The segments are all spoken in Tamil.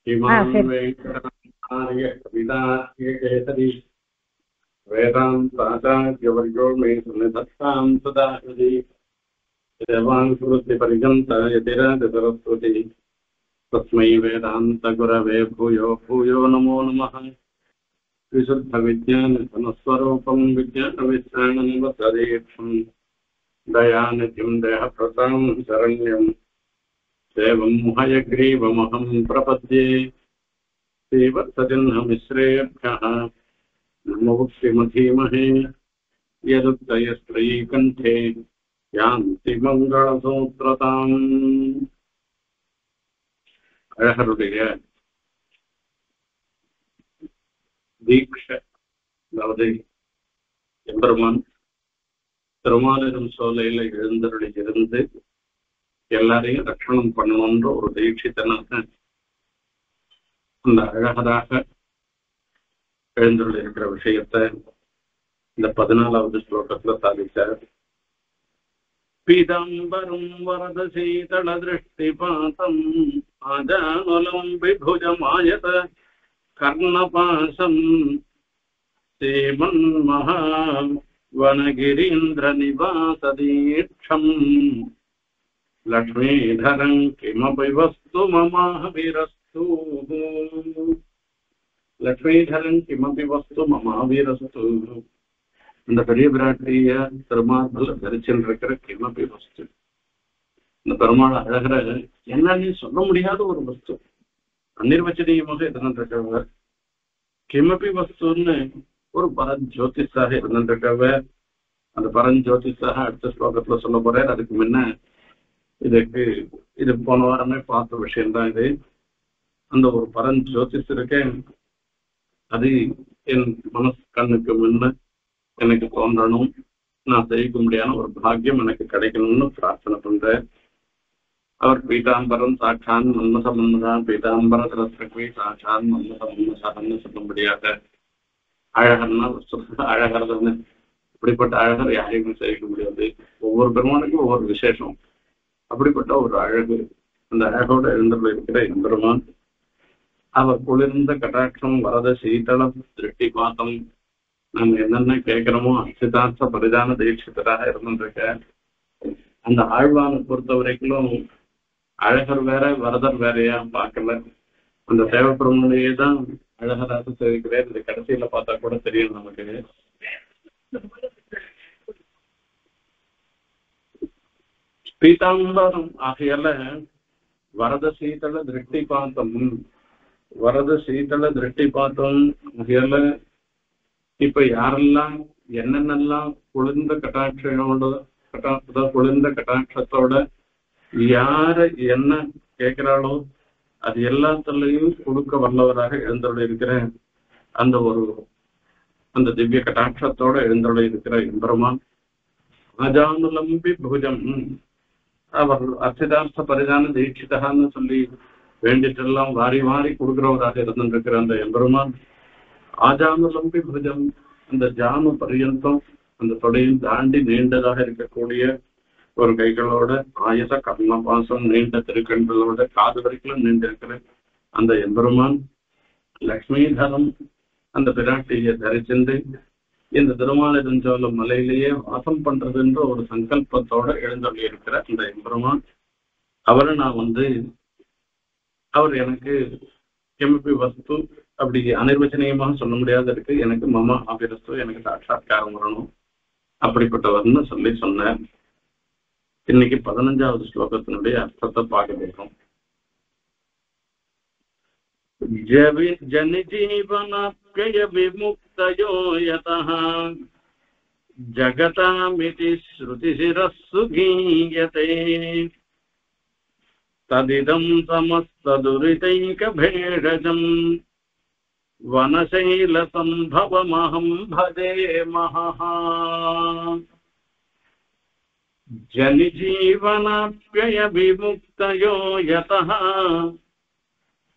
इमान् वेङ्कटनाथार्य कवितार्यकेसरी वेदान्ताचार्यवर्यो मे सुनिधत्तां सदा हृदि देवाङ्कुरुतिपर्यन्ता यतिराजसरस्वती तस्मै वेदान्तगुरवे भूयो भूयो नमो नमः। विशुद्धविज्ञानघनस्वरूपं विज्ञानविज्ञाननिवसरेक्षं दयानिधिं देहप्रतां शरण्यं देवं हयग्रीवमहं प्रपद्ये। श्रीवत्सजन्ममिश्रेभ्यः नमोक्तिमधीमहे यदुक्तयस्त्रयीकण्ठे यान्ति मङ्गलसूत्रताम्। அழகருடைய தீட்சை, அதாவது எம்பெருமான் திருமாலிரும் சோலையில எழுந்தருளி இருந்து எல்லாரையும் ரட்சணம் பண்ணணும்ன்ற ஒரு தீட்சித்தனாக அந்த அழகராக எழுந்தருளி இருக்கிற விஷயத்தை இந்த 14வது ஸ்லோகத்துல சாதித்தார். பீதாம்பரம் வரத சீதள திருஷ்டிபாதம் ஆஜானுலம் விபுஜமாயத கர்ணபாசம் ஸ்ரீமன்மஹா வனகிரீந்திர நிவாசதீட்சம் லக்ஷ்மீதரங் கிமபி வஸ்து மமாவிரஸ்து. லக்ஷ்மீதரங் கிமபி வஸ்து மமாவிரஸ்து. இந்த பெரிய பிராட்டிய பெருமாள் தரிச்சிருக்கிற கிமபி வஸ்து, இந்த பெருமாள் அழகிற என்னன்னு சொல்ல முடியாத ஒரு வஸ்து, அந்நிர்வச்சனீயமாக இருந்திருக்கவ. கிமபி வஸ்துன்னு ஒரு பரஞ்சோதிஷாக இருந்திருக்கவ. அந்த பரஞ்சோதிஷாக அடுத்த ஸ்லோகத்துல சொல்ல போறார். அதுக்கு முன்ன இது போன வாரமே பார்த்த விஷயம்தான் இது. அந்த ஒரு பரஞ்சோதிஷ் இருக்கேன், அது என் மனசு கண்ணுக்கு முன்ன எனக்கு தோன்றணும், நான் செய்ய முடியாத ஒரு பாக்கியம் எனக்கு கிடைக்கணும்னு பிரார்த்தனை பண்றேன். அவர் பீதாம்பரம் சாட்சான் மன்மத மன்மதான், பீதாம்பர திரஸ்ரக்வி சாட்சான் மன்மத மன்மதான்னு சொல்லும்படியாக அழகர்னா அழகர்னு இப்படிப்பட்ட அழகர் யாரையும் செய்ய முடியாது. ஒவ்வொரு பெருமானுக்கும் ஒவ்வொரு விசேஷம். அப்படிப்பட்ட ஒரு அழகு, அந்த அழகோட எழுந்துள்ள இருக்கிற எம்பெருமான். அவர் குளிர்ந்த கடாட்சம் வரத சீதளம் திருஷ்டி பாத்தம், நம்ம என்னென்ன கேட்கிறோமோ அசிதார்த்த பரிதான தீட்சிதராக இருந்துருக்க. அந்த ஆழ்வானை பொறுத்த வரைக்கும் அழகர் வேற வரதர் வேறையா பார்க்கல. அந்த தேவப்பெருமனையே தான் அழகராக தெரிவிக்கிறேன். இந்த கடைசியில பார்த்தா கூட தெரியும் நமக்கு. பீதாம்பரம் ஆகையால வரத சீதள திருஷ்டி பார்த்தம், வரத சீதள திருஷ்டி பார்த்தோம் ஆகையால இப்ப யாரெல்லாம் என்னென்னலாம் குளிர்ந்த கட்டாட்சத்தோட யார என்ன கேட்கிறாளோ அது எல்லாத்துலயும் கொடுக்க வல்லவராக எழுந்தோட இருக்கிற அந்த திவ்ய கட்டாட்சத்தோட எழுந்தோட இருக்கிற எம்பெருமான் ஆஜானுலம்பி பூஜம். அவர் அர்ச்சிதார்த்த பரிதான தீட்சிதான்னு சொல்லி வேண்டிட்டெல்லாம் வாரி வாரி கொடுக்கிறவராக இருந்திருக்கிற அந்த எம்பெருமான் ஆஜானுலம்பி பூஜம், அந்த ஜானு பரியந்தம் அந்த தொடையும் தாண்டி நீண்டதாக இருக்கக்கூடிய ஒரு கைகளோட ஆயச கர்ணபாசம் நீண்ட திருக்கண்களோட காது வரைக்கும் நீண்டிருக்கிற அந்த எம்பெருமான் லக்ஷ்மீதரம் அந்த பிராட்டியை தரிச்சிருந்து இந்த திருமாலிருஞ்சோல மலையிலேயே வாசம் பண்றதுன்ற ஒரு சங்கல்பத்தோட எழுந்தொள்ளி இருக்கிற அந்த எம்பெருமான். அவரை நான் அவர் எனக்கு கிமபி வஸ்து அப்படி அனிர்வச்சனீயமாக சொல்ல முடியாத இருக்கு, எனக்கு மம அபிரஸ்து, எனக்கு சாட்சாத்காரம் வரணும் அப்படிப்பட்டவர்னு சொல்லி சொன்னார். இன்னைக்கு 15வது ஸ்லோகத்தினுடைய அர்த்தத்தை பார்க்க போகிறோம். ஜனிஜீவனாப்யய விமுக்தயோ யதஹ ஜகதாமிதி ஸ்ருதிசிரஸ்ஸு கீயதே ததிதம் சமஸ்ததுரிதைகபேஷஜம் வனசைல சம்பவமஹம் பஜே மஹः. ஜனிஜீவனாப்யய விமுக்தயோ யதஹ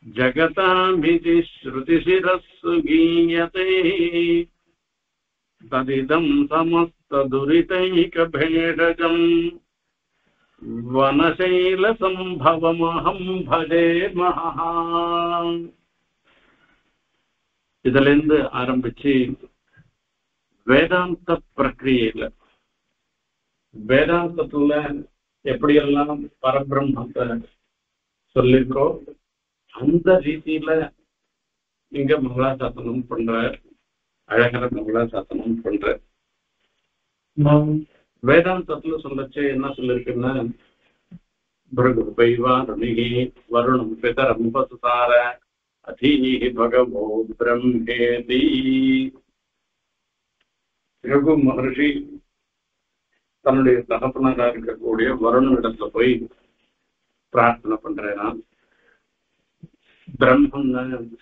ஜகதாமிதி ஸ்ருதிசிரஸ்ஸு கீயதே ததிதம் சமஸ்ததுரிதைகபேஷஜம் வனசைல சம்பவமஹம் பஜே மஹா. இதுல இருந்து ஆரம்பிச்சு வேதாந்த பிரக்கிரியையில வேதாந்தத்துல எப்படியெல்லாம் பரபிரம்மத்தை சொல்லிருக்கோ அந்த ரீதியில இங்க மங்களாசாசனம் பண்ற, அழகர மங்களாசாசனம் பண்ற. வேதாந்தத்துல சொல்லச்சு என்ன சொல்லிருக்குன்னா, பிருகுபைவாருணிகி வருணம் பிதரம் பசுதார அதீஹி பகவோ பிரம்மேதி. பிருகு மகர்ஷி தன்னுடைய தகப்பனரா இருக்கக்கூடிய வருணனிடத்துல போய் பிரார்த்தனை பண்றேன்னா, பிரம்மன்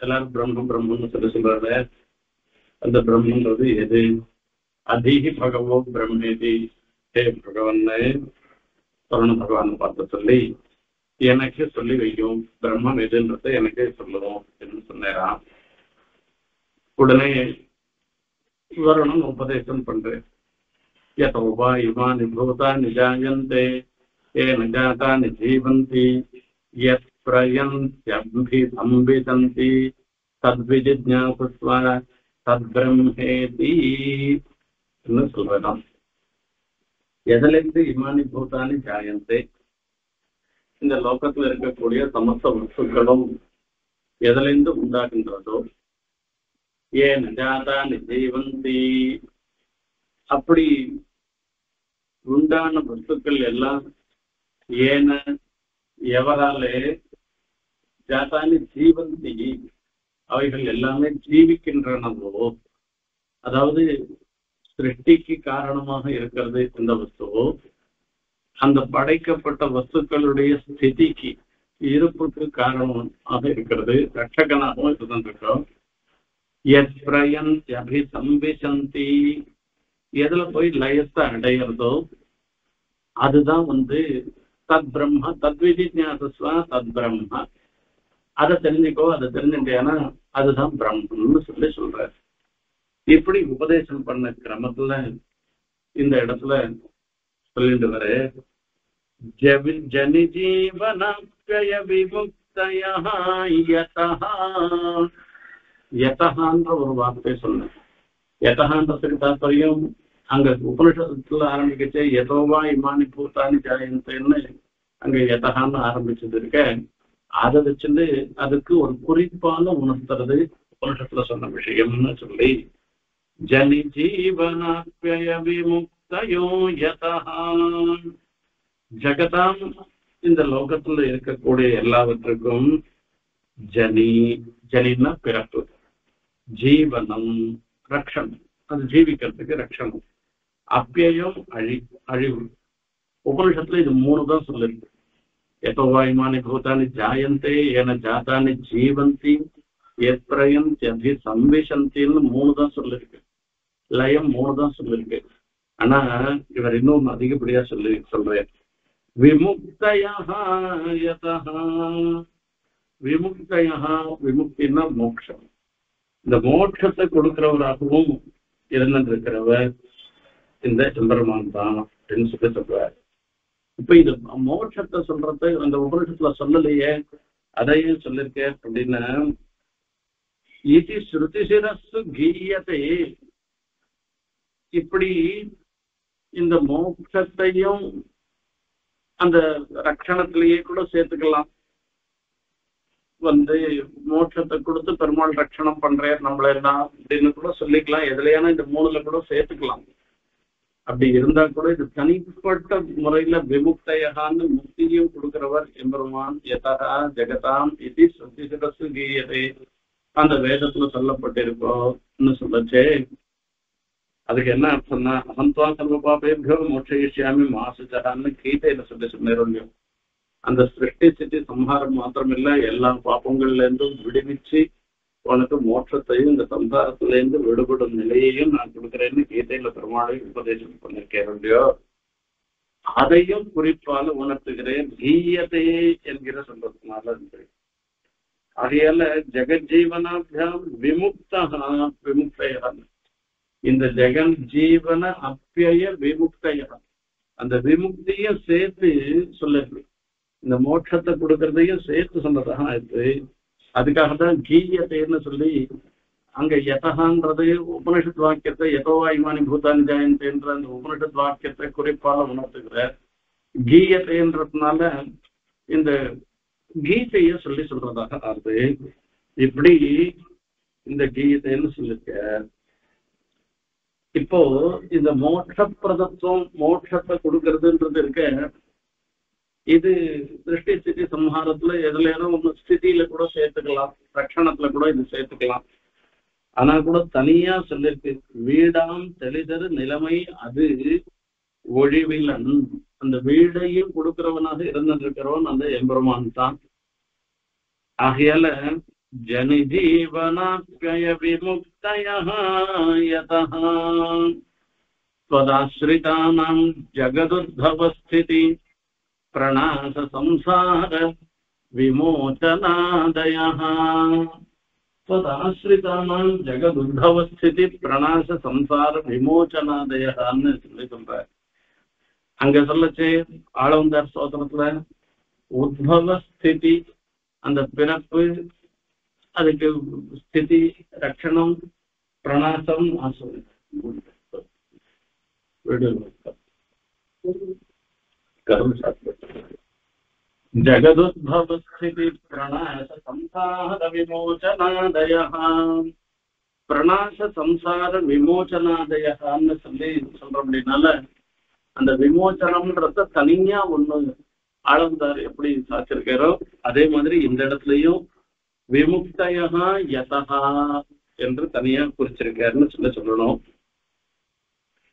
எல்லாரும் பிரம்மம் பிரம்மன்னு சொல்றாரு. அந்த பிரம்மன்றது எது? அதீஹி பகவோ பிரம்மேதி. ஹே பகவான், வருண பகவான் பார்த்து சொல்லி எனக்கு சொல்லி வைக்கும், பிரம்மம் எதுன்றத எனக்கே சொல்லுவோம் என்று சொன்னாராம். உடனே வருணன் உபதேசம் பண்றேன். யதோவா இமானி பூதானி ஜாயந்தே ஏன ஜாதானி ஜீவந்தி யத் பிரயந்த்யபிசம்பிசந்தி தத்விஜிஜ்ஞாசுஸ்வ தத்பிரம்மேதி என்று சொல்றதாம். எதிலிருந்து இமானி பூதானி ஜாயந்தே, இந்த லோகத்துல இருக்கக்கூடிய சமஸ்த வஸ்துக்களும் எதிலிருந்து உண்டாகின்றதோ, ஏன் ஜாதானி ஜீவந்தி, அப்படி உண்டான வஸ்துக்கள் எல்லாம் ஏன எவராலே ஜாதானி ஜீவந்தி, அவைகள் எல்லாமே ஜீவிக்கின்றனவோ, அதாவது சிருஷ்டிக்கு காரணமாக இருக்கிறது இந்த வஸ்துவோ, அந்த படைக்கப்பட்ட வஸ்துக்களுடைய ஸ்திதிக்கு இருப்புக்கு காரணமாக இருக்கிறது, ரட்சகனாகவும் இருந்திருக்கோம். எத் பிரயந்தி அபிசம்பிசந்தி, எதுல போய் லயத்தை அடையிறதோ அதுதான் தத் பிரம்ம தத்விஜிஞாசுஸ்வ தத் பிரம்ம. அதை தெரிஞ்சுக்கோ, அதை தெரிஞ்சுட்டேன்னா அதுதான் பிரம்மன்னு சொல்ற. இப்படி உபதேசம் பண்ண கிரமத்துல இந்த இடத்துல சொல்லிட்டு வர, ஜனி ஜீவனாப்யய விமுக்தயா யதஹா. யதஹான்ற ஒரு வார்த்தை சொன்னேன். யதஹான்றதுக்கு தாற்பயம் அங்க உபனிஷத்துல ஆரம்பிக்கச்சே யதோவா இமானி பூத்தானி ஜாயந்தேன்னு அங்க யதஹான்னு ஆரம்பிச்சது இருக்க. அதை வச்சுட்டு அதுக்கு ஒரு குறிப்பான உணர்த்துறது உபனிஷத்துல சொன்ன விஷயம்னு சொல்லி, ஜனி ஜீவனாப்யய விமுக்தயோ யதஹா. ஜகதாம், இந்த லோகத்துல இருக்கக்கூடிய எல்லாவற்றுக்கும் ஜனி, ஜனின்னா பிறப்பு, ஜீவனம் ரக்ஷணம், அது ஜீவிக்கிறதுக்கு ரக்ஷணம், அப்பியம் அழிவு. உபனிஷத்துல இது 3 தான் சொல்லிருக்கு. எதோவா இமானி பூதானி ஜாயந்தே ஏன ஜாதானி ஜீவந்தி எத் பிரயந்தி சம்பிசந்தின்னு 3 தான் சொல்லிருக்கு. லயம் 3 தான் சொல்லிருக்கு. ஆனா இவர் இன்னும் அதிகப்படியா சொல்றாரு. விமுக்தயா யதஹா. விமுக்தயா, விமுக்தினா மோட்சம். இந்த மோட்சத்தை கொடுக்கிறவராகவும் இருந்திருக்கிறவர் இந்த எம்பெருமான் தான் அப்படின்னு சொல்றார். இப்ப இது மோட்சத்தை சொல்றது அந்த உபனிஷத்துல சொல்லலையே, அதையும் சொல்லிருக்க அப்படின்னா, இது ஸ்ருதி சிரஸ்ஸு கீயத்தை. இப்படி இந்த மோட்சத்தையும் அந்த ரட்சணத்திலேயே கூட சேர்த்துக்கலாம். மோட்சத்தை கொடுத்து பெருமாள் ரட்சணம் பண்றேன் நம்மள எல்லாம் அப்படின்னு கூட சொல்லிக்கலாம். எதுலையான இந்த 3ல கூட சேர்த்துக்கலாம். அப்படி இருந்தா கூட இது தனிப்பட்ட முறையில விமுக்தயகான்னு முக்தியும் கொடுக்கிறவர் எம்பெருமான். யதஹா ஜெகதாம் இது ஸ்ருதி சிரஸ்ஸு கீயதே, அந்த வேதத்துல சொல்லப்பட்டிருக்கோம்னு சொல்லச்சே, அதுக்கு என்ன அர்த்தம்னா, அகந்த்வா சர்வ பாபேபியோ மோட்சயிஷ்யாமி மா சுச்சஹான்னு கீதையில சொன்னேன். அந்த சிருஷ்டி ஸ்திதி சம்ஹாரம் மாத்திரமில்ல, எல்லா பாப்பங்கள்ல இருந்தும் விடுவிச்சு உனக்கு மோட்சத்தையும் இந்த சம்சாரத்துல இருந்து விடுபடும் நிலையையும் நான் கொடுக்குறேன்னு கீதையில பெருமாளை உபதேசம் பண்ணிருக்கேன் இல்லையோ, அதையும் குறிப்பால உணர்த்துகிறேன் கீயத்தையே என்கிற சொல்றதுனால இருக்கு. ஆகையால ஜெகஜீவனாபியாம் விமுக்தா விமுக்தயா, இந்த ஜெகன் ஜீவன அப்பிய விமுக்தயா, அந்த விமுக்தியும் சேர்த்து சொல்லிருக்கு. இந்த மோட்சத்தை கொடுக்கறதையும் சேர்த்து சொன்னதாக இருக்கு. அதுக்காக தான் கீயத்தைன்னு சொல்லி அங்க யதகான்றது உபனிஷத் வாக்கியத்தை யதோவா இமானி பூதானி ஜாயந்தேன்ற அந்த உபனிஷத் வாக்கியத்தை குறிப்பாக உணர்த்துக்கிற கீயத்தைன்றதுனால இந்த கீதைய சொல்றதாக ஆறுது. இப்படி இந்த கீதைன்னு சொல்லிருக்க. இப்போ இந்த மோட்சப்பிரதத்துவம் மோட்சத்தை கொடுக்கறதுன்றது இருக்க, இது திருஷ்டி ஸ்திதி சம்ஹாரத்துல எதுல ஒண்ணு ஸ்திதியில கூட சேர்த்துக்கலாம், ரட்சணத்துல கூட இது சேர்த்துக்கலாம். ஆனா கூட தனியா சொல்லிருக்கு, வீடாம் தெளிதரு நிலைமை அது ஒழிவிலன். அந்த வீடையும் கொடுக்கிறவனாக இருந்திருக்கிறவன் அந்த எம்பெருமான் தான். ஆகையால ஜனி ஜீவனாப்யய விமுக்தயः யதः த்வதாஸ்ரிதானாம் ஜகதுத்பவஸ்திதி பிரணாச சம்சார விமோசனாதயः. த்வதாஸ்ரிதானாம் ஜகதுத்பவஸ்திதி பிரணாச சம்சார விமோசனாதயன்னு சொல்லி சொல்ற. அங்க சொல்லச்சு ஆளவந்தார் ஸ்தோத்திரத்துல உத்பவஸ்திதி அந்த பிறப்பு, அதுக்கு ஸ்திதி ரட்சணம் பிரணாசம் ஜகதுத்பவஸ்திதி பிரணாச சம்சார விமோசனாதயः. பிரணாச சம்சார விமோசனாதயன்னு சொல்லி சொல்ற அப்படின்னால அந்த விமோசனம்ன்றத தனியா ஒண்ணு ஆளந்தார் எப்படி சாச்சிருக்காரோ அதே மாதிரி இந்த இடத்துலயும் விமுக்தயா யதா என்று தனியா குறிச்சிருக்காருன்னு சொல்லணும்.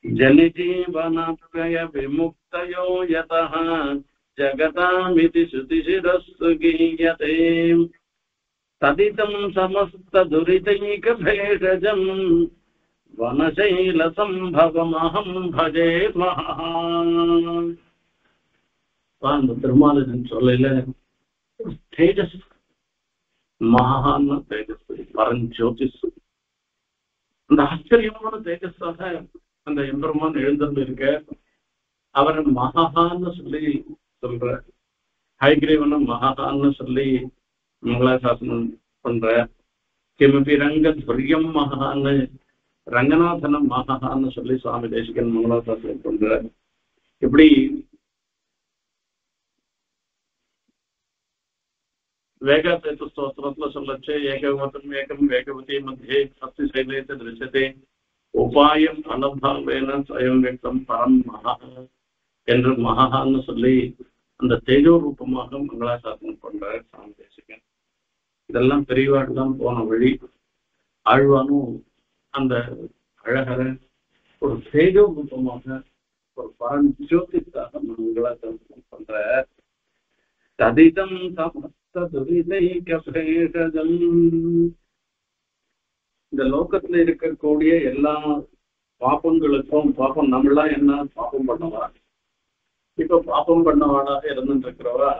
ஜனிஜீவனாப்யய விமுக்தயோ யதா ஜகதாமிதி சுதிசிரஸ்து கீயதே ததிதம் சமஸ்த துரிதைக பேஷஜம் வனசைல சம்பவமஹம் பஜே மஹா. அந்த திருமாலின் சொல்லல தேஜஸ், மகான தேஜஸ், பரஞ்சோதிஸ், அந்த ஆச்சரியமான தேஜஸாக அந்த எம்பெருமான் எழுந்திருந்து இருக்க. அவரை மகான்னு சொல்லி சொல்ற, ஹைகிரீவன மகான்னு சொல்லி மங்களாசாசனம் பண்ற. கிமபி ரங்க துரியம் மகான்னு ரங்கநாதனம் மகான்னு சொல்லி சுவாமி தேசிகன் மங்களாசாசனம் பண்ற. இப்படி வேகாதேத்து ஸ்தோத்திரத்துல சொல்லச்சு ஏகவதம் ஏகம் வேகவதி மத்தியே சக்தி சைலேத்து திருச்சதே உபாயம் அனபாவேன ஸ்வயம் வியக்தம் பரம் மகா என்று மகான்னு சொல்லி அந்த தேஜோ ரூபமாக மங்களாசாசனம் பண்ற சுவாமி தேசிகன். இதெல்லாம் பெரியவாடு தான் போன வழி. ஆழ்வானும் அந்த அழகர ஒரு தேஜோ ரூபமாக ஒரு பரஞ்சோதிக்காக மங்களாசாசனம் பண்ற. ததிதம் இந்த லோகத்துல இருக்கக்கூடிய எல்லா பாப்பங்களுக்கும், பாப்பம் நம்மளாம் என்ன பாப்பம் பண்ணவா, இப்ப பாப்பம் பண்ணவாளாக இருந்துட்டு இருக்கிறவா,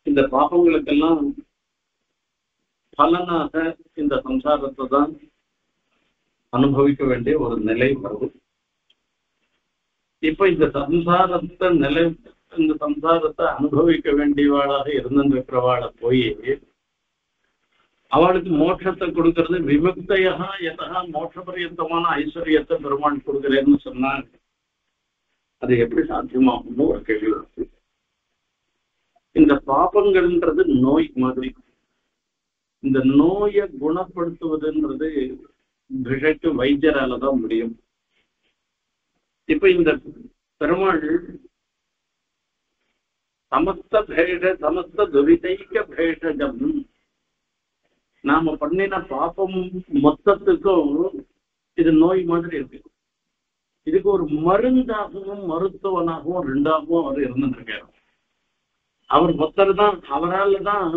இந்த பாப்பங்களுக்கெல்லாம் பலனாக இந்த சம்சாரத்தை தான் அனுபவிக்க வேண்டிய ஒரு நிலை வருது. இப்ப இந்த சம்சாரத்தை அனுபவிக்க வேண்டியவாளாக இருந்திருக்கிறவாளை போய் அவளுக்கு மோட்சத்தை கொடுக்கறது விமுக்தையா எதா மோட்ச பரியந்தமான ஐஸ்வர்யத்தை பெருமான் கொடுக்கிறேன்னு சொன்னாங்க. அது எப்படி சாத்தியமாகும்னு ஒரு கேள்வி இருக்கு. இந்த பாபங்கள்ன்றது நோய் மாதிரி. இந்த நோயை குணப்படுத்துவதுன்றது விஷக்கு வைத்தியரால தான் முடியும். இப்ப இந்த பெருமாள் சமஸ்த துரிதைக பேஷஜம், நாம பண்ணின பாப்பம் மொத்தத்துக்கும் இது நோய் மாதிரி இருக்கு. இதுக்கு ஒரு மருந்தாகவும் மருத்துவனாகவும் ரெண்டாகவும் அவர் இருந்துருக்காரு. அவர் ஒருத்தர் தான், அவரால் தான்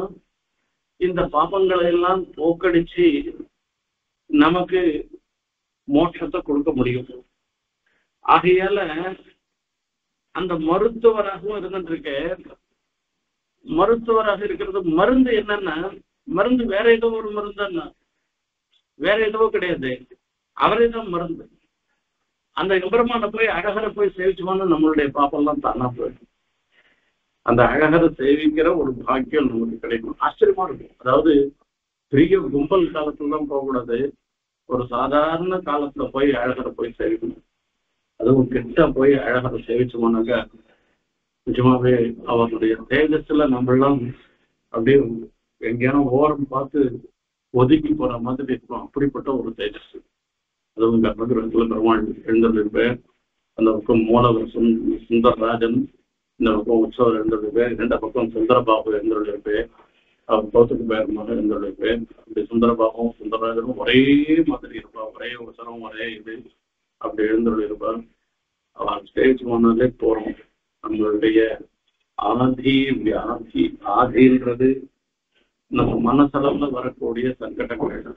இந்த பாப்பங்களை எல்லாம் போக்கடிச்சு நமக்கு மோட்சத்தை கொடுக்க முடியும். ஆகையால அந்த மருத்துவராகவும் இருந்துட்டு இருக்க. மருத்துவராக இருக்கிறது மருந்து என்னன்னா, மருந்து வேற ஏதோ ஒரு மருந்துன்னா வேற ஏதோ கிடையாது, அவரே தான் மருந்து. அந்த எம்பெருமான போய் அழகரை போய் சேவிச்சோம்னா நம்மளுடைய பாப்பெல்லாம் தானா போயிடும். அந்த அழகரை சேவிக்கிற ஒரு பாக்கியம் நமக்கு கிடைக்கும். ஆச்சரியமா இருக்கும். அதாவது பெரிய கும்பல் காலத்துல தான் போகக்கூடாது, ஒரு சாதாரண காலத்துல போய் அழகரை போய் சேவிக்கணும். அதுவும் கிட்ட போய் அழகரை சேவிச்சோம்னாக்கா நிஜமாவே அவருடைய தேஜஸ்ல நம்மளாம் அப்படியே எங்கேயான ஓரம் பார்த்து ஒதுக்கி போற மாதிரி இருக்கும். அப்படிப்பட்ட ஒரு தேஜஸ். அதுவும் கர்ப்பகிரகத்துல பெருமாள் எழுந்திருப்பேன். அந்த பக்கம் மூலவர் சுந்தரராஜன், இந்த பக்கம் உற்சவர் எழுந்திருப்பேன். இரண்டு பக்கம் சுந்தரபாபு எழுந்திருப்பேன். அவர் தோத்துக்கு பேரமாக எழுந்திருப்பேன். அப்படி சுந்தரபாபும் சுந்தரராஜனும் ஒரே மாதிரி இருப்பார், ஒரே உற்சரம், ஒரே இது அப்படி எழுந்திருப்பார். அவன் ஸ்டேஜ் போனாலே போறோம். நம்மளுடைய ஆதி வியாதி, ஆதின்றது நம்ம மனசளவுல வரக்கூடிய சங்கடங்கள்,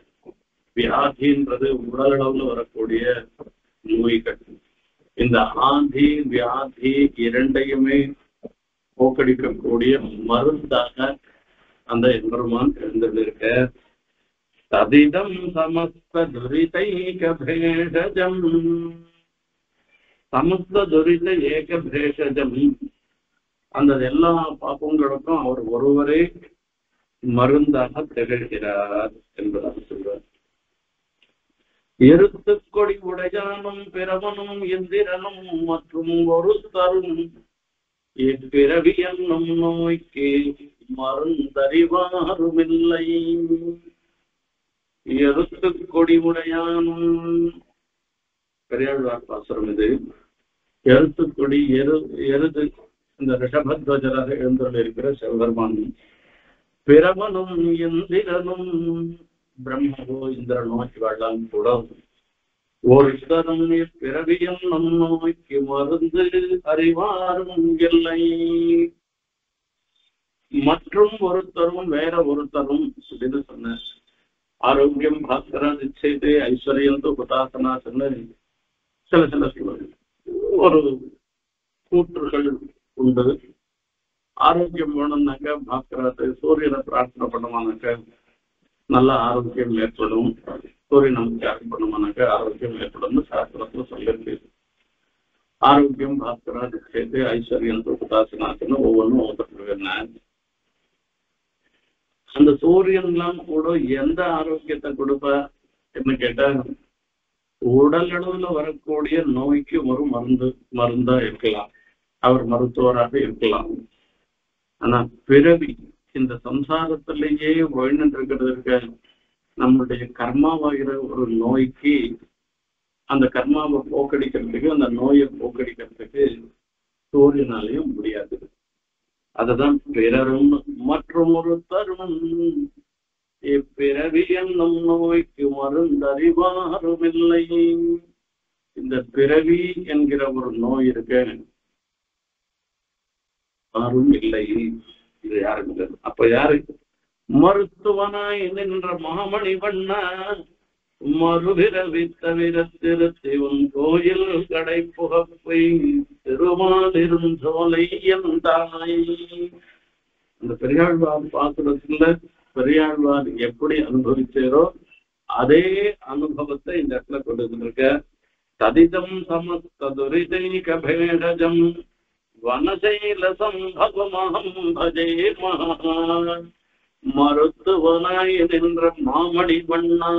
வியாதின்றது உடலளவுல வரக்கூடிய நோய்கள். இந்த ஆதி வியாதி இரண்டையுமே போக்கடிக்கக்கூடிய மருந்தாக அந்த எம்பெருமான் எழுந்திருக்க. ததிதம் சமஸ்த துரிதைக பேஷஜம், சமஸ்த துரித ஏக பேஷஜம், அந்த எல்லா பாப்பங்களுக்கும் அவர் ஒருவரே மருந்தாக திகழ்கிறார் என்பதாக சொல்றார். எருத்து கொடி உடையானும் பிறவனும் எந்திரனும் மற்றும் ஒரு தரும் இப்பிறவி என்னும் நோய்க்கு மருந்தறிவாருமில்லை. எருத்து கொடி உடையானும் பெரியாழ்வார் பாசுரம் இது. எருத்து கொடி எருது இந்த ரிஷபத்வஜராக எழுந்துள்ள இருக்கிற சிவபெருமானும், பிறவனும் இந்திரனும் பிரம்மவோ இந்திரனோ இவெல்லாம் கூட ஒரு தரம் பிறவியும் நம் நோய்க்கு மருந்து அறிவாரும் இல்லை. மற்றும் ஒருத்தரும் வேற ஒருத்தரும் அப்படின்னு சொன்ன ஆரோக்கியம் பாஸ்கரா நிச்சயத்தை ஐஸ்வர்யம் உதாசனா சொன்ன சில ஒரு கூற்றுகள் உண்டு. ஆரோக்கியம் வேணும்னாக்க பாஸ்கராத்து சூரியனை பிரார்த்தனை பண்ணுவானாக்க நல்ல ஆரோக்கியம் ஏற்படும், சூரிய நமஸ்காரம் பண்ணுவானாக்க ஆரோக்கியம் ஏற்படும் சாஸ்திரத்துல சொல்லிருக்கு. ஆரோக்கியம் பாஸ்கரா நிச்சயத்தை ஐஸ்வர்யம் உதாசனாக்குன்னு ஒவ்வொன்றும் ஒவ்வொருத்தருவேன். அந்த சூரியன்லாம் கூட எந்த ஆரோக்கியத்தை கொடுப்பா என்ன கேட்டா, உடல் அளவுல வரக்கூடிய நோய்க்கு ஒரு மருந்தா இருக்கலாம், அவர் மருத்துவராக இருக்கலாம். ஆனா பிறவி இந்த சம்சாரத்திலேயே வாழ்ந்துட்டு இருக்கிறதுக்கு நம்மளுடைய கர்மாவாகிற ஒரு நோய்க்கு அந்த கர்மாவை போக்கடிக்கிறதுக்கு, அந்த நோயை போக்கடிக்கிறதுக்கு சூரியனாலையும் முடியாது. அதுதான் பிறரும் மற்றும் ஒரு தரும் இப்பிறவி என்னும் நோய்க்கு மருந்தறிவாரும் இல்லை. இந்த பிறவி என்கிற ஒரு நோய் இருக்க யாரும் இல்லை. இது யாருக்கு? அப்ப யாரு? மருத்துவனாய் நின்ற மாமணி வண்ணா மறுபிறவி தவிர திருத்தி உன் கோயில் கடை புகப்பை திருமாலிருந்தோலை என்றாய். அந்த பெரியாழ்வார் பாசுரத்துல பெரியாழ்வார் எப்படி அனுபவிச்சாரோ அதே அனுபவத்தை இந்த இடத்துல கொடுத்துருக்க. ததிதம் சமஸ்ததுரிதைக பேடஜம் வனசைல சம்பவமஹம் பஜே மகா மருத்துவனாய் நின்ற மாமணி வண்ணா.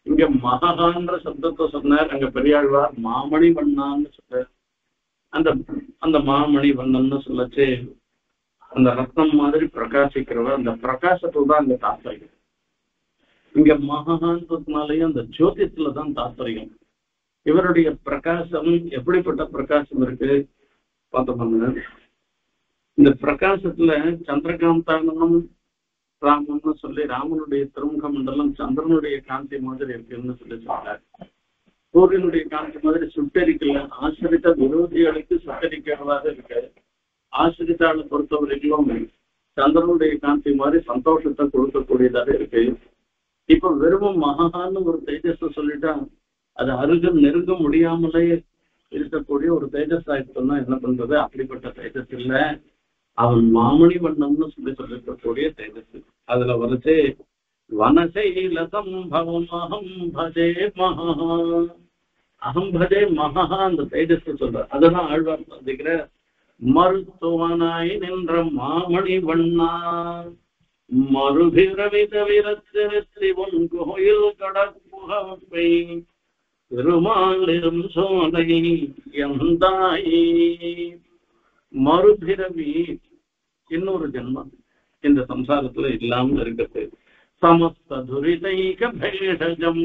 இங்க மகான்ற சப்தத்தை சொன்னார், அங்க பெரியாழ்வார் மாமணி வண்ணான்னு சொன்னார். அந்த மாமணி வண்ணன்னு சொல்லச்சு அந்த ரத்னம் மாதிரி பிரகாசிக்கிறவர், அந்த பிரகாசத்துல தான் அங்க தாத்பரியம். இங்க மகான்றதுனாலையும் அந்த ஜோதிஷத்துலதான் தாத்பரியம். இவருடைய பிரகாசம் எப்படிப்பட்ட பிரகாசம் இருக்கு பார்த்தோம்னா, இந்த பிரகாசத்துல சந்திரகாந்தானனம் ராமன்னு சொல்லி ராமனுடைய திருமுக மண்டலம் சந்திரனுடைய காந்தி மாதிரி இருக்குன்னு சொல்லி சொல்றாரு. சூரியனுடைய காந்தி மாதிரி சுட்டரிக்கல, ஆசிரித்த விரோதிகளுக்கு சுட்டரிக்கிறதாக இருக்கு. ஆசிரித்தாளை பொறுத்த வரைக்கும் சந்திரனுடைய காந்தி மாதிரி சந்தோஷத்தை கொடுக்கக்கூடியதாக இருக்கு. இப்ப வெறும் மகான்னு ஒரு தேஜஸ் சொல்லிட்டா அது அருகில் நெருங்க முடியாமலே இருக்கக்கூடிய ஒரு தேஜஸ் ஆயிடுச்சுன்னா என்ன பண்றது? அப்படிப்பட்ட தேஜஸ் இல்ல, அவன் மாமணி வண்ணம்னு சொல்லிருக்கக்கூடிய தேஜஸ். அதுல வந்துட்டு வனசைல சம்பவமஹம் பஜே மகா அகம்பதே மகா அந்த தேஜஸ் சொல்ற. அதுதான் ஆழ்வார் சாதிக்கிற மருத்துவனாய் நின்ற மாமணி வண்ணா மறுபிறவி தவிரத்திருத்தி உன் கோயில் கடற்புகப்பை பெருமாளிரும் சோலை எந்தாயி. மறுபிறவி இன்னொரு ஜென்மம் இந்த சம்சாரத்துல இல்லாமல் இருக்கிறது. சமஸ்த துரிதைக பேஷஜம்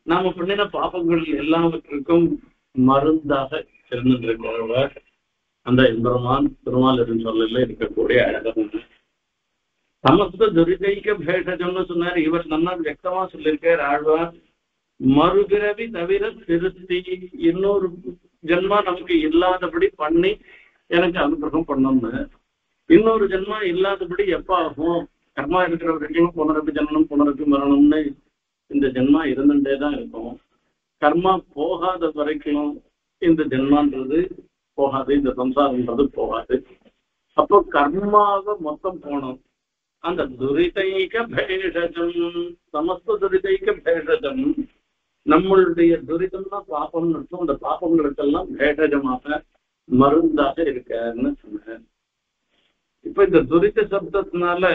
நாம பண்ணின பாபங்கள் எல்லாவற்றுக்கும் மருந்தாக இருந்திருக்கிறவர் அந்த எம்பெருமான் திருமால் என்று சொல்லல இருக்கக்கூடிய அழகன். சமஸ்த துரிதைக பேஷஜம்னு சொன்னார். இவர் நல்லா வியக்தமா சொல்லியிருக்கார் ஆழ்வார். மறுபிறவி தவிர திருத்தி இன்னொரு ஜென்மா நமக்கு இல்லாதபடி பண்ணி எனக்கு அனுகிரகம் பண்ணணும்னு. இன்னொரு ஜென்மா இல்லாதபடி எப்ப ஆகும்? கர்மா இருக்கிற வரைக்கும் புனரப்பி ஜனனம் புனரப்பி மரணம்னு இந்த ஜென்மா இருந்துட்டேதான் இருக்கும். கர்மா போகாத வரைக்கும் இந்த ஜென்மான்றது போகாது, இந்த சம்சாரம்ன்றது போகாது. அப்போ கர்மாவை மொத்தம் போனோம். அந்த துரிதைக பேஷஜம் சமஸ்த துரிதைக பேஷஜம் நம்மளுடைய துரிதம்னா பாப்பம்னு இருக்கும். அந்த பாப்பங்களுக்கெல்லாம் பேஷஜமாக மருந்தாக இருக்காருன்னு சொன்னார். இப்ப இந்த துரித சப்தத்தினால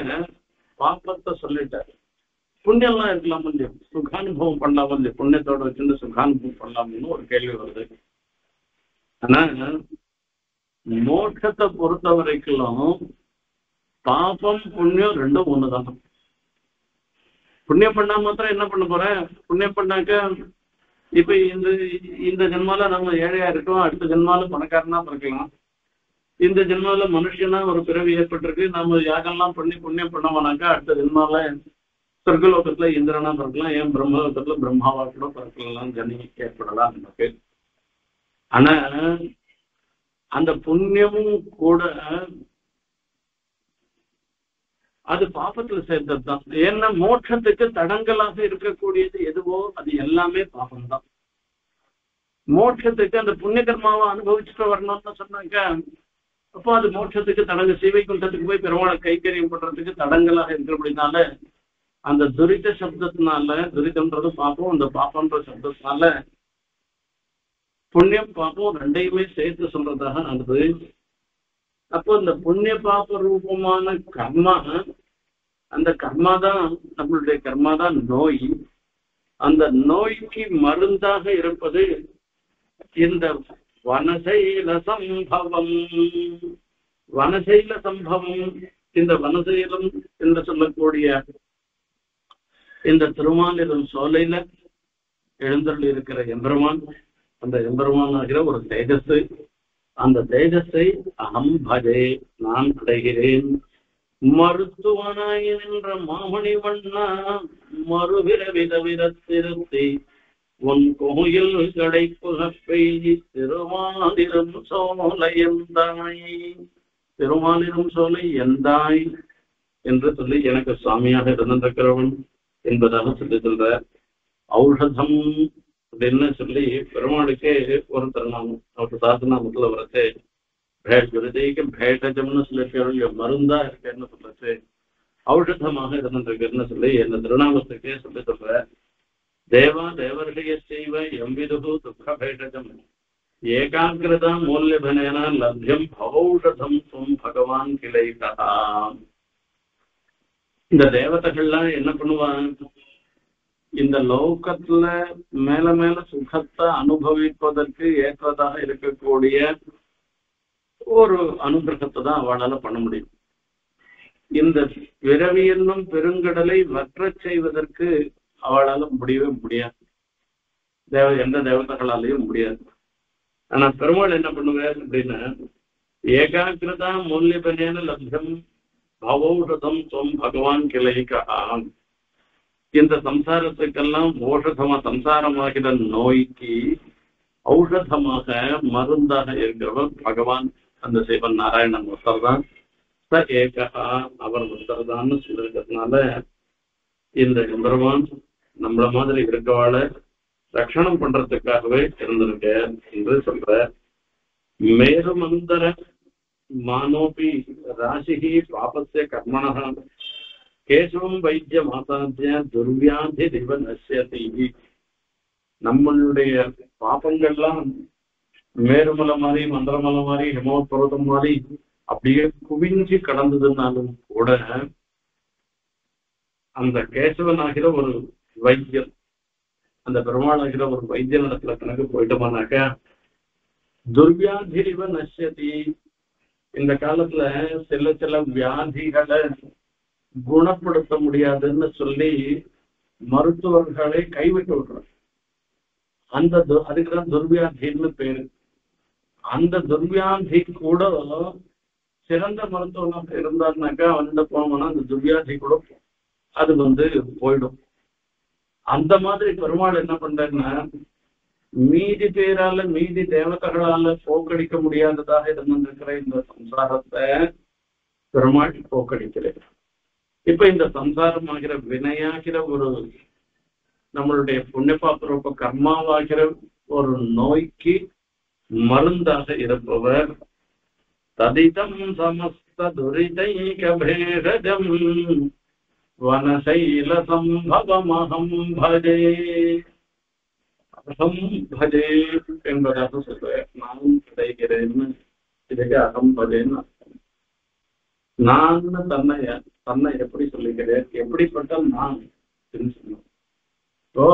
பாப்பத்தை சொல்லிட்டாரு. புண்ணியம்லாம் இருக்கலாம் இல்லையா, சுகானுபவம் பண்ணலாம் இல்லையா, புண்ணியத்தோட வச்சிருந்து சுகானுபவம் பண்ணலாம்னு ஒரு கேள்வி வருது. ஆனா மோட்சத்தை பொறுத்த வரைக்கும் பாபம் புண்ணியம் ரெண்டும் ஒண்ணுதான். புண்ணியம் பண்ணா மாத்திரம் என்ன பண்ண போறேன்? புண்ணியம் பண்ணாக்க இப்ப இந்த ஜென்மால நம்ம ஏழையா இருக்கோம், அடுத்த ஜென்மால பணக்காரனா பிறக்கலாம். இந்த ஜென்மால மனுஷனா ஒரு பிறவி ஏற்பட்டிருக்கு, நம்ம யாகெல்லாம் பண்ணி புண்ணியம் பண்ணோம்னாக்கா அடுத்த ஜென்மால சொர்க்கலோகத்துல இந்திரனா பிறக்கலாம், ஏன் பிரம்மலோகத்துல பிரம்மாவா கூட பிறக்கலாம், ஜனி ஏற்படலாம் நமக்கு. ஆனா அந்த புண்ணியமும் கூட அது பாபத்துல சேர்ந்ததுதான். ஏன்னா மோட்சத்துக்கு தடங்கலாக இருக்கக்கூடியது எதுவோ அது எல்லாமே பாபம்தான். மோட்சத்துக்கு அந்த புண்ணிய கர்மாவை அனுபவிச்சுட்டு வரணும்னு சொன்னாக்க அப்போ அது மோட்சத்துக்கு தடங்கு சீவை குண்டத்துக்கு போய் பெருமாளை கைக்கரியம் பண்றதுக்கு தடங்கலாக இருக்கிறபடினால அந்த துரித சப்தத்தினால, துரிதம்ன்றது பாப்போம், அந்த பாப்பன்ற சப்தத்தினால புண்ணியம் பாப்போம் ரெண்டையுமே சேர்த்து சொல்றதாக நடந்தது. அப்போ இந்த புண்ணிய பாப்ப ரூபமான கர்மா, அந்த கர்மாதான் நம்மளுடைய கர்மாதான் நோய். அந்த நோய்க்கு மருந்தாக இருப்பது இந்த வனசைல சம்பவம். வனசைல சம்பவம், இந்த வனசைலம் என்று சொல்லக்கூடிய இந்த திருமாலிரும் சோலையில எழுந்தருள் இருக்கிற எம்பெருமான், அந்த எம்பெருமான் ஆகிற ஒரு தேஜஸ். அந்த தேஜஸை அகம் பஜே நான் அடைகிறேன். மருத்துவனாய் நின்ற மாமணி வண்ணா மறுபிறவி தவிரத்திருத்தி உன் கோயில் கடைப்புகப்பை திருமாலிரும் சோலை எந்தாய். திருமாலிரும் சோலை எந்தாய் என்று சொல்லி எனக்கு சுவாமியாக இருந்திருக்கிறவன் என்பதாக சொல்லி சொல்ற. ஔஷதம் அப்படின்னு சொல்லி பெருமாளுக்கே ஒரு திருநாமம், அவர் சாஸ்திரநாமத்துல வரச்சு குருதைக்கு பேட்டஜம்னு சொல்லியிருக்க மருந்தா இருக்கேன்னு சொல்லிச்சு, ஔஷதமாக இருந்துருக்குன்னு சொல்லி இந்த திருநாமத்துக்கே சொல்லி சொல்ற. தேவா தேவர்ஷய செய்வ எம்பிதுகு துக்க பேட்டஜம் ஏகாகிரதா மூல்யபனேன லப்யம் பவௌஷதம் தும் பகவான் கிளைதா. இந்த தேவதைகள்லாம் என்ன பண்ணுவாங்க? இந்த லோகத்துல மேல மேல சுகத்தை அனுபவிப்பதற்கு ஏற்றதாக இருக்கக்கூடிய ஒரு அனுகிரகத்தை தான் அவளால பண்ண முடியும். இந்த பிறவி என்னும் பெருங்கடலை வற்றச் செய்வதற்கு அவளால முடியவே முடியாது, எந்த தேவதைகளாலையும் முடியாது. ஆனா பெருமாள் என்ன பண்ணுவார் அப்படின்னா, ஏகாகிரதா மூல்யபனேன லப்யம் பவௌஷதம் துவம் பகவான் கிளைகா. இந்த சம்சாரத்துக்கெல்லாம் ஓஷதமா, சம்சாரமாகிற நோய்க்கு ஔஷதமாக மருந்தாக இருக்கிறவர் பகவான் அந்த சிவன் நாராயணன் ஒருத்தர் தான். ச ஏகா, அவர் ஒருத்தர் தான் சொல்லிருக்கிறதுனால இந்த எம்பெருமான் நம்மள மாதிரி இருக்கவாள ரட்சணம் பண்றதுக்காகவே இருந்திருக்க என்று சொல்ற. மேருமந்தர மானோபி ராசிகி பாபஸ்ய கர்மண கேசவம் வைத்திய மாதாத்திய துர்வியாதி திவ நஷ்யதி. நம்மளுடைய பாப்பங்கள்லாம் மேருமலை மாதிரி மந்திரமலை மாதிரி ஹிமவத் பர்வதம் மாதிரி அப்படியே குவிஞ்சு கடந்ததுனாலும் கூட அந்த கேசவன் ஆகிற ஒரு வைத்தியன், அந்த பெருமாள் ஆகிற ஒரு வைத்தியன் இடத்துல கணக்கு போயிட்டோமானாக்கா துர்வியாதிரிவ நஷ்யதி. இந்த காலத்துல சில வியாதிகளை குணப்படுத்த முடியாதுன்னு சொல்லி மருத்துவர்களை கைவிட்டு விடுறாங்க. அதுக்குதான் துர்வியாதின்னு பேரு. அந்த துர்வியாதி கூட சிறந்த மருத்துவமாக இருந்தாருனாக்கா அவன்கிட்ட போனோம்னா அந்த துர்வியாதி கூட அது போயிடும். அந்த மாதிரி பெருமாள் என்ன பண்றாருன்னா மீதி பேரால மீதி தேவதைகளால போக்கடிக்க முடியாததாக இருந்திருக்கிற இந்த சம்சாரத்தை பெருமாள் போக்கடிக்கிறார். இப்ப இந்த சம்சாரம் ஆகிற வினையாகிற ஒரு நம்மளுடைய புண்ணியபாத்திரப்ப கர்மாவாகிற ஒரு நோய்க்கு மருந்தாக இருப்பவர் ததிதம் சமஸ்த துரிதைக பேஷஜம் வனசைல சம்பவமஹம் பஜே. அகம் பஜே என்பதாக சொல்றேன். நானும் கிடைக்கிறேன்னு, இதுக்கு அகம் பஜேன்னு அர்த்தம். நான் தன்னை எப்படி சொல்லிக்கிறேன், எப்படிப்பட்ட நான் சொன்னோம். இப்போ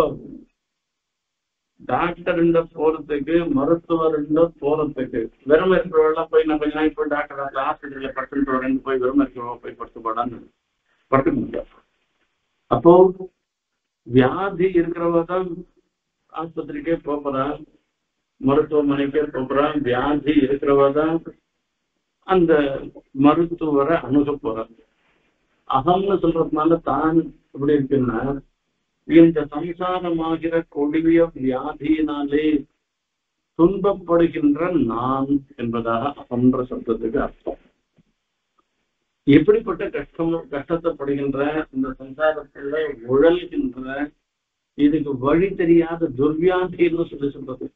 டாக்டர் போறதுக்கு மருத்துவர் போறதுக்கு வெறும் இருக்கிறவெல்லாம் போய் நான் கொஞ்ச நாள் போய் டாக்டர் ஹாஸ்பிட்டல்ல படுத்துட்டு வரேன்னு போய் வெறும் இருக்கிறவங்க போய் படுத்துப்பாடான்னு படுத்துக்க முடியாது. அப்போ வியாதி இருக்கிறவ தான் ஆஸ்பத்திரிக்கே போறான், மருத்துவமனைக்கே போறான். வியாதி இருக்கிறவ தான் அந்த மருத்துவரை அணுக போறான். அகம்னு சொல்றதுனால தான் எப்படி இருக்குன்னா இந்த சம்சாரமாகிற கொடிய வியாதியினாலே துன்பப்படுகின்ற நான் என்பதாக அகன்ற சப்தத்துக்கு அர்த்தம். எப்படிப்பட்ட கஷ்டத்தைப்படுகின்ற இந்த சம்சாரத்துல உழல்கின்ற இதுக்கு வழி தெரியாத துர்வியாதின்னு சொல்றது.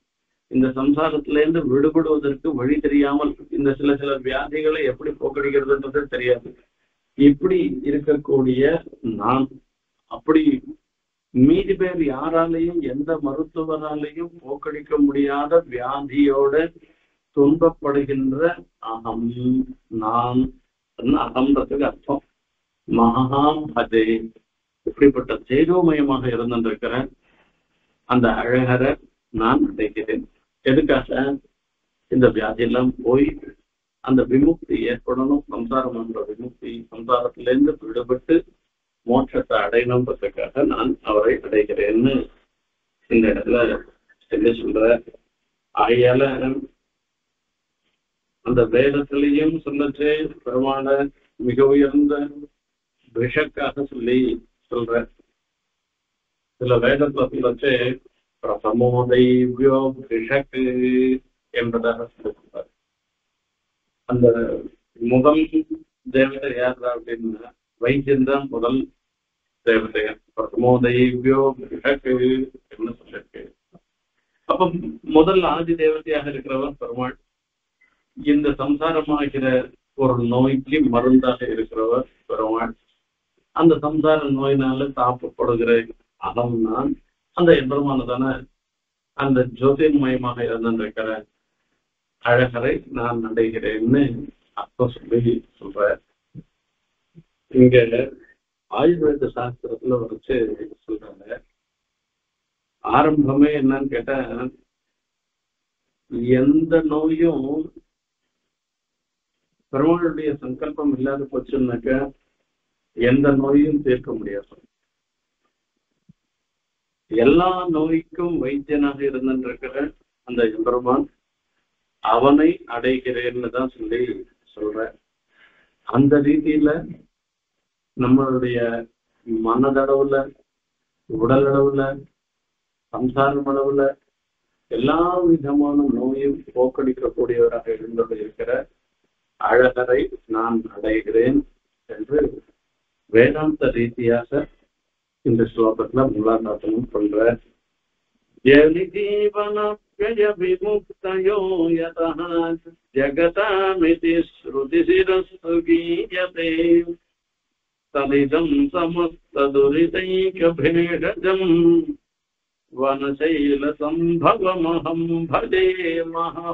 இந்த சம்சாரத்துல இருந்து விடுபடுவதற்கு வழி தெரியாமல் இந்த சில வியாதிகளை எப்படி போக்கடிக்கிறதுன்றது தெரியாது. இப்படி இருக்கக்கூடிய நான், அப்படி மீதி பேர் யாராலையும் எந்த மருத்துவராலையும் போக்கடிக்க முடியாத வியாதியோட துன்பப்படுகின்ற அகம் நான் அகம்ன்றதுக்கு அர்த்தம். மகாபதே, இப்படிப்பட்ட தேஜோமயமாக இருந்திருக்கிற அந்த அழகரை நான் அடைகிறேன். எதுக்காக? இந்த வியாதியெல்லாம் போய் அந்த விமுக்தி ஏற்படணும், சம்சாரம் என்ற விமுக்தி, சம்சாரத்திலிருந்து விடுபட்டு மோட்சத்தை அடையணுன்றதுக்காக நான் அவரை அடைகிறேன்னு இந்த இடத்துல சொல்லி சொல்ற. ஆகையால அந்த வேதத்திலையும் சொல்லச்சே பெருமான மிக உயர்ந்த விஷக்காக சொல்லி சொல்ற. சில வேதத்துல சொல்லச்சே பிரசமோதைவியோ விஷக்கு என்பதாக சொல்லியிருப்பார். அந்த முதல் தேவதை யார் அப்படின்னா வைத்தியன் தான் முதல் தேவதையன். பிரசமோதைவியோ விஷக்கு என்று சொல்லியிருக்கு. அப்ப முதல் ஆதி தேவதையாக இருக்கிறவர் பெருமாள். இந்த சம்சாரமாகிற ஒரு நோய்க்கு மருந்தாக இருக்கிறவர் பெருமாள். அந்த சம்சார நோயினால தாக்கப்படுகிற அகம் நான் அந்த எம்பெருமானதான அந்த ஜோதிர்மயமாக இருந்திருக்கிற அழகரை நான் அடைகிறேன்னு அர்த்தம் சொல்லி சொல்ற. இங்க ஆயுர்வேத சாஸ்திரத்துல வச்சு சொல்றாங்க. ஆரம்பமே என்னன்னு கேட்டா, எந்த நோயும் பெருமாளுடைய சங்கல்பம் இல்லாத போச்சுன்னாக்க எந்த நோயும் தீர்க்க முடியாது. எல்லா நோய்க்கும் வைத்தியனாக இருந்திருக்கிற அந்த எம்பெருமான் அவனை அடைகிறேன்னு தான் சொல்லி சொல்ற. அந்த ரீதியில நம்மளுடைய மனதளவுல, உடல் அளவுல, சம்சாரம் அளவுல எல்லா விதமான நோயும் போக்கடிக்கக்கூடியவராக இருந்தது இருக்கிற அழகரை நான் அடைகிறேன் என்று வேதாந்த ரீதியாக இந்த ஸ்லோகத்துல மூலாதாரணம் பண்ற. ஜகதாமிதி ஸ்ருதிசிரஸ்து கீயதே தலிதம் சமஸ்த துரிதைக பேஷஜம் வனசைலசம்பவமஹம் பஜே மஹா.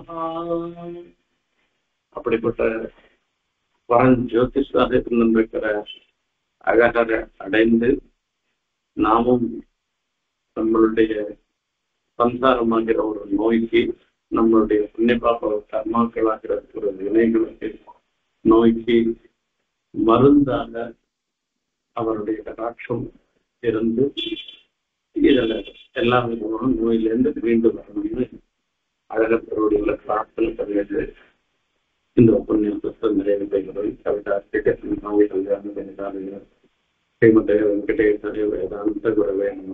அப்படிப்பட்ட பரஞ்சோதிஷாக இருந்திருக்கிற அழகரை அடைந்து நாமும் நம்மளுடைய சம்சாரமாகிற ஒரு நோய்க்கு, நம்மளுடைய புண்ணிய பாப கர்மாக்களாகிற ஒரு வினைகளுக்கு நோய்க்கு மருந்தாக அவருடைய கடாட்சம் இருந்து இதுல எல்லா விதமான நோயிலிருந்து மீண்டு வரணும்னு அழகத்தருடைய பிரார்த்தனை பண்ணிட்டு இந்த உபன்யாசத்தை நிறைவு செய்கிறோம். கவிதா ஸ்ரீமதே வெங்கடேஸ்வர வேதாந்த குரவே நம.